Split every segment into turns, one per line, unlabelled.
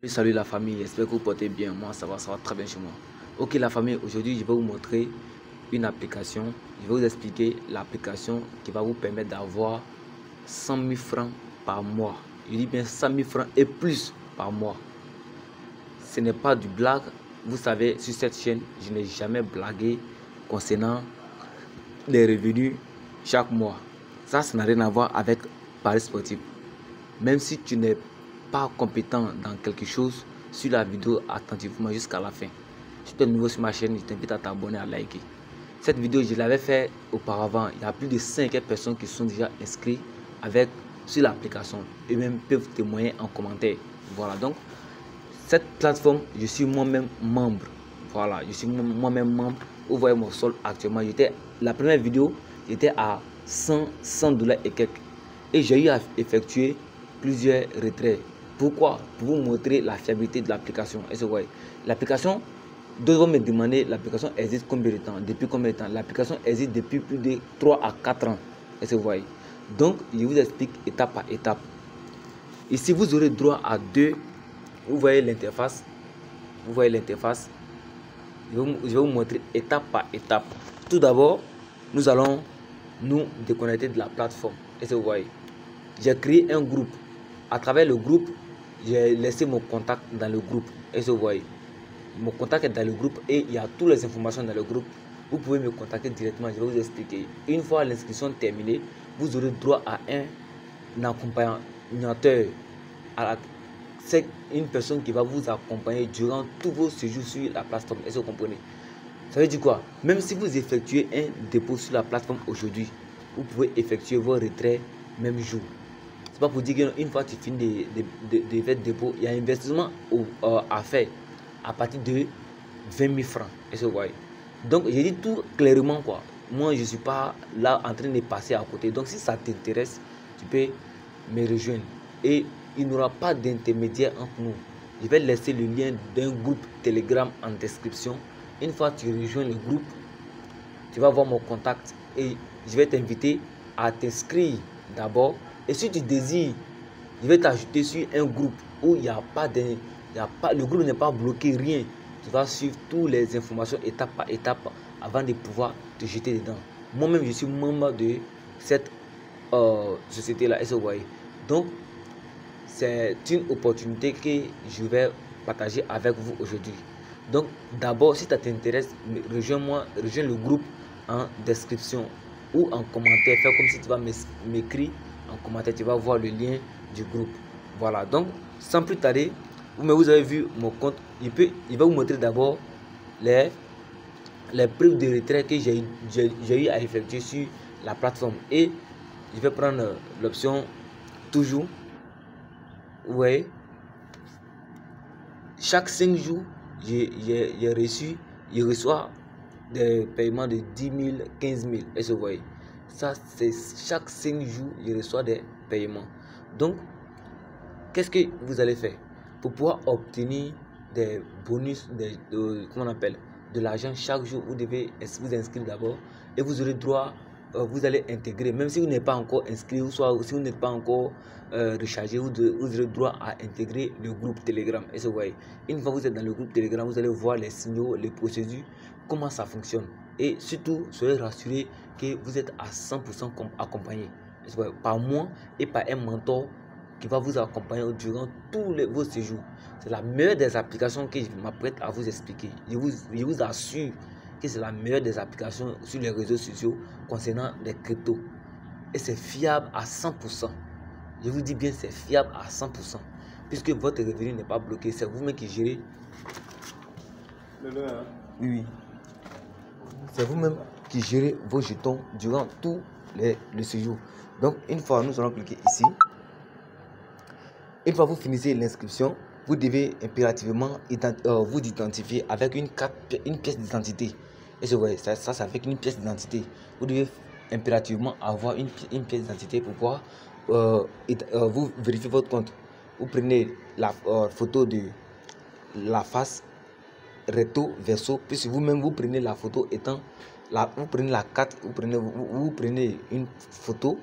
Salut la famille, j'espère que vous portez bien. Moi ça va très bien chez moi. Ok la famille, aujourd'hui je vais vous montrer une application. Je vais vous expliquer l'application qui va vous permettre d'avoir 100 000 francs par mois. Je dis bien 100 000 francs et plus par mois. Ce n'est pas du blague. Vous savez, sur cette chaîne, je n'ai jamais blagué concernant les revenus chaque mois. Ça n'a rien à voir avec Paris sportif. Même si tu n'es pas compétent dans quelque chose, suis la vidéo attentivement jusqu'à la fin. Si tu es nouveau sur ma chaîne, je t'invite à t'abonner, à liker. Cette vidéo, je l'avais fait auparavant. Il y a plus de 5 personnes qui sont déjà inscrites sur l'application. Et même peuvent témoigner en commentaire. Voilà, donc cette plateforme, je suis moi-même membre. Voilà, je suis moi-même membre. Vous voyez mon solde actuellement. La première vidéo, j'étais à 100 $ et quelques. Et j'ai eu à effectuer plusieurs retraits. Pourquoi? Pour vous montrer la fiabilité de l'application. Et vous voyez, l'application, d'autres vont me demander, l'application existe combien de temps? Depuis combien de temps? L'application existe depuis plus de 3 à 4 ans. Et vous voyez. Donc, je vous explique étape par étape. Ici, vous aurez droit à deux. Vous voyez l'interface. Vous voyez l'interface. Je vais vous montrer étape par étape. Tout d'abord, nous allons nous déconnecter de la plateforme. Et vous voyez, j'ai créé un groupe. À travers le groupe, j'ai laissé mon contact dans le groupe. Et vous voyez, mon contact est dans le groupe et il y a toutes les informations dans le groupe. Vous pouvez me contacter directement, je vais vous expliquer. Une fois l'inscription terminée, vous aurez droit à un accompagnateur. C'est une personne qui va vous accompagner durant tous vos séjours sur la plateforme. Est-ce que vous comprenez? Ça veut dire quoi? Même si vous effectuez un dépôt sur la plateforme aujourd'hui, vous pouvez effectuer vos retraits même jour. C'est pas pour dire qu'une fois que tu finis de faire dépôt, il y a un investissement à faire à partir de 20 000 francs. Est-ce que vous voyez? Donc, j'ai dit tout clairement quoi. Moi, je ne suis pas là en train de passer à côté. Donc, si ça t'intéresse, tu peux me rejoindre. Et il n'y aura pas d'intermédiaire entre nous. Je vais laisser le lien d'un groupe Telegram en description. Une fois que tu rejoins le groupe, tu vas voir mon contact et je vais t'inviter à t'inscrire d'abord. Et si tu désires, je vais t'ajouter sur un groupe où il n'y a pas le groupe n'est pas bloqué, rien. Tu vas suivre toutes les informations étape par étape avant de pouvoir te jeter dedans. Moi-même, je suis membre de cette société-là, est-ce que vous voyez? Donc, c'est une opportunité que je vais partager avec vous aujourd'hui. Donc, d'abord, si ça t'intéresse, rejoins le groupe en description ou en commentaire. Fais comme si tu vas m'écrire en commentaire, tu vas voir le lien du groupe. Voilà, donc sans plus tarder, vous avez vu mon compte. Il va vous montrer d'abord les preuves de retrait que j'ai eu à effectuer sur la plateforme. Et je vais prendre l'option toujours. Vous voyez, chaque 5 jours, je reçois des paiements de 10 000, 15 000. Est-ce que vous voyez? Ça, c'est chaque 5 jours, je reçois des paiements. Donc, qu'est-ce que vous allez faire pour pouvoir obtenir des bonus, comment on appelle, de l'argent chaque jour? Vous devez vous inscrire d'abord et vous aurez droit, vous allez intégrer, même si vous n'êtes pas encore inscrit ou soit si vous n'êtes pas encore rechargé, vous aurez droit à intégrer le groupe Telegram. Et vous voyez, une fois que vous êtes dans le groupe Telegram, vous allez voir les signaux, les procédures, comment ça fonctionne. Et surtout, soyez rassurés que vous êtes à 100% accompagné par moi et par un mentor qui va vous accompagner durant tous vos séjours. C'est la meilleure des applications que je m'apprête à vous expliquer. Je vous assure que c'est la meilleure des applications sur les réseaux sociaux concernant les cryptos. Et c'est fiable à 100%. Je vous dis bien, c'est fiable à 100%. Puisque votre revenu n'est pas bloqué, c'est vous-même qui gérez. Oui. C'est vous-même qui gérez vos jetons durant tous les séjours. Donc, une fois, nous allons cliquer ici. Une fois que vous finissez l'inscription, vous devez impérativement vous identifier avec une pièce d'identité. Et vous voyez, ça c'est avec une pièce d'identité. Vous devez impérativement avoir une pièce d'identité pour pouvoir vous vérifier votre compte. Vous prenez la photo de la face recto verso, puisque vous-même vous prenez la photo étant vous prenez la carte, vous prenez une photo,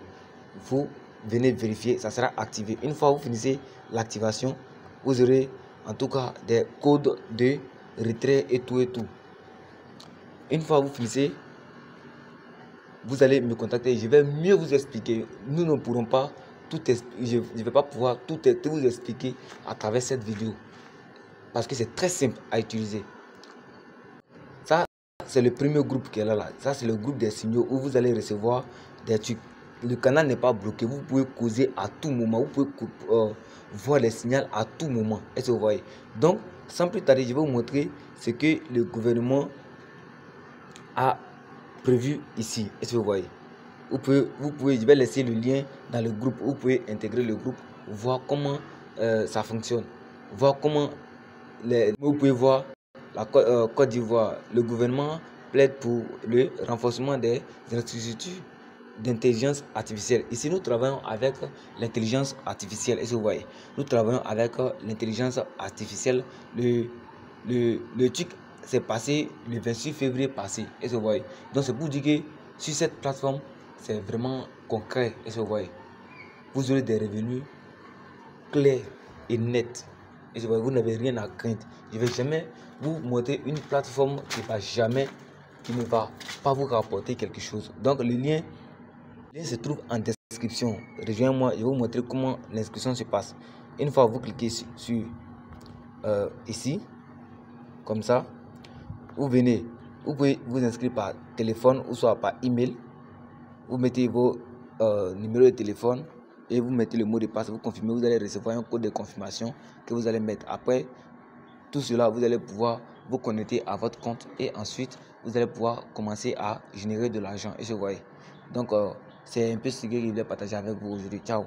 vous venez vérifier, ça sera activé. Une fois que vous finissez l'activation, vous aurez en tout cas des codes de retrait et tout et tout. Une fois vous finissez, vous allez me contacter, je vais mieux vous expliquer. Nous ne pourrons pas tout je ne vais pas pouvoir tout vous expliquer à travers cette vidéo parce que c'est très simple à utiliser. Ça, c'est le premier groupe qui est là. Ça, c'est le groupe des signaux où vous allez recevoir des trucs. Le canal n'est pas bloqué. Vous pouvez causer à tout moment. Vous pouvez voir les signaux à tout moment. Est-ce que vous voyez? Donc, sans plus tarder, je vais vous montrer ce que le gouvernement a prévu ici. Est-ce que vous voyez? Je vais laisser le lien dans le groupe. Vous pouvez intégrer le groupe, voir comment ça fonctionne. Voir comment vous pouvez voir la Côte d'Ivoire. Le gouvernement plaide pour le renforcement des infrastructures d'intelligence artificielle. Ici, nous travaillons avec l'intelligence artificielle. Est-ce que vous voyez? Nous travaillons avec l'intelligence artificielle. Le truc s'est passé le 26 février passé. Est-ce que vous voyez? Donc, c'est pour dire que sur cette plateforme, c'est vraiment concret. Est-ce que vous voyez? Vous aurez des revenus clairs et nets. Et vous n'avez rien à craindre. Je ne vais jamais vous montrer une plateforme qui ne va pas vous rapporter quelque chose. Donc le lien se trouve en description. Rejoignez-moi, je vais vous montrer comment l'inscription se passe. Une fois vous cliquez sur ici, comme ça, vous pouvez vous inscrire par téléphone ou soit par email. Vous mettez vos numéros de téléphone et vous mettez le mot de passe, vous confirmez, vous allez recevoir un code de confirmation que vous allez mettre. Après tout cela, vous allez pouvoir vous connecter à votre compte et ensuite vous allez pouvoir commencer à générer de l'argent. Et je vois. Donc c'est un peu ce que je voulais partager avec vous aujourd'hui. Ciao.